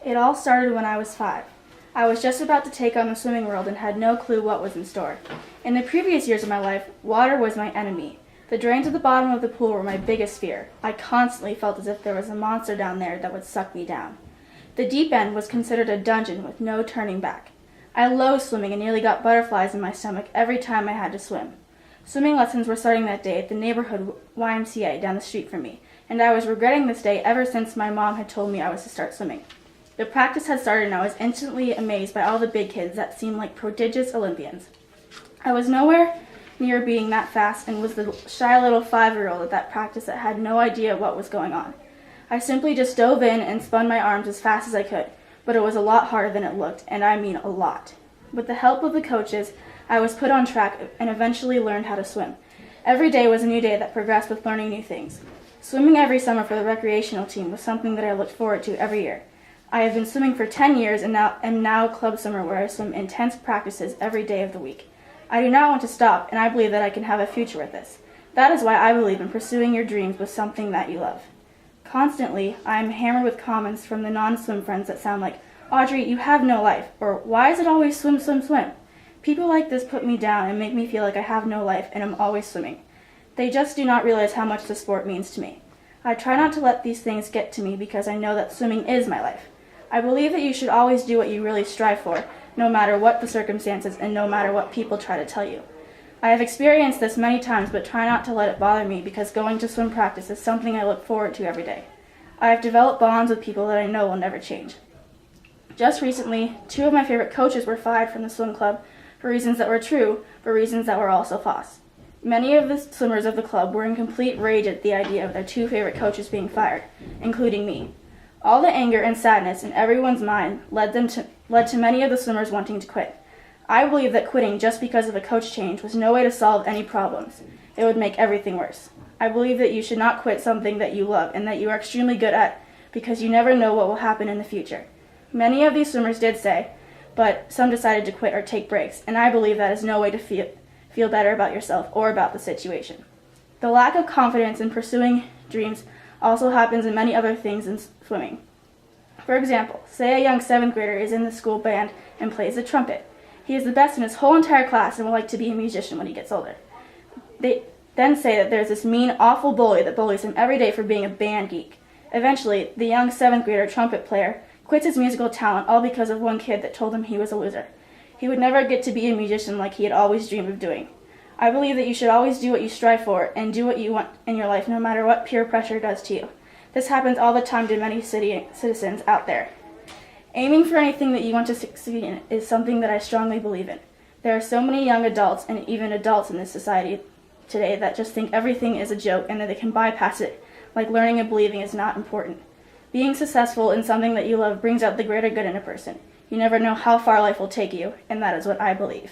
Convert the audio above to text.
It all started when I was 5. I was just about to take on the swimming world and had no clue what was in store. In the previous years of my life, water was my enemy. The drains at the bottom of the pool were my biggest fear. I constantly felt as if there was a monster down there that would suck me down. The deep end was considered a dungeon with no turning back. I loathed swimming and nearly got butterflies in my stomach every time I had to swim. Swimming lessons were starting that day at the neighborhood YMCA down the street from me, and I was regretting this day ever since my mom had told me I was to start swimming. The practice had started and I was instantly amazed by all the big kids that seemed like prodigious Olympians. I was nowhere near being that fast and was the shy little 5-year-old at that practice that had no idea what was going on. I simply just dove in and spun my arms as fast as I could, but it was a lot harder than it looked, and I mean a lot. With the help of the coaches, I was put on track and eventually learned how to swim. Every day was a new day that progressed with learning new things. Swimming every summer for the recreational team was something that I looked forward to every year. I have been swimming for 10 years and am now a club swimmer where I swim intense practices every day of the week. I do not want to stop, and I believe that I can have a future with this. That is why I believe in pursuing your dreams with something that you love. Constantly, I am hammered with comments from the non-swim friends that sound like, "Audrey, you have no life," or "Why is it always swim, swim, swim?" People like this put me down and make me feel like I have no life and am always swimming. They just do not realize how much the sport means to me. I try not to let these things get to me because I know that swimming is my life. I believe that you should always do what you really strive for, no matter what the circumstances and no matter what people try to tell you. I have experienced this many times, but try not to let it bother me because going to swim practice is something I look forward to every day. I have developed bonds with people that I know will never change. Just recently, 2 of my favorite coaches were fired from the swim club for reasons that were true, but reasons that were also false. Many of the swimmers of the club were in complete rage at the idea of their 2 favorite coaches being fired, including me. All the anger and sadness in everyone's mind led to many of the swimmers wanting to quit. I believe that quitting just because of a coach change was no way to solve any problems. It would make everything worse. I believe that you should not quit something that you love and that you are extremely good at because you never know what will happen in the future. Many of these swimmers did say, but some decided to quit or take breaks, and I believe that is no way to feel better about yourself or about the situation. The lack of confidence in pursuing dreams also happens in many other things in swimming. For example, say a young 7th grader is in the school band and plays the trumpet. He is the best in his whole entire class and would like to be a musician when he gets older. They then say that there's this mean, awful bully that bullies him every day for being a band geek. Eventually, the young 7th grader trumpet player quits his musical talent all because of one kid that told him he was a loser. He would never get to be a musician like he had always dreamed of doing. I believe that you should always do what you strive for and do what you want in your life no matter what peer pressure does to you. This happens all the time to many citizens out there. Aiming for anything that you want to succeed in is something that I strongly believe in. There are so many young adults and even adults in this society today that just think everything is a joke and that they can bypass it, like learning and believing is not important. Being successful in something that you love brings out the greater good in a person. You never know how far life will take you, and that is what I believe.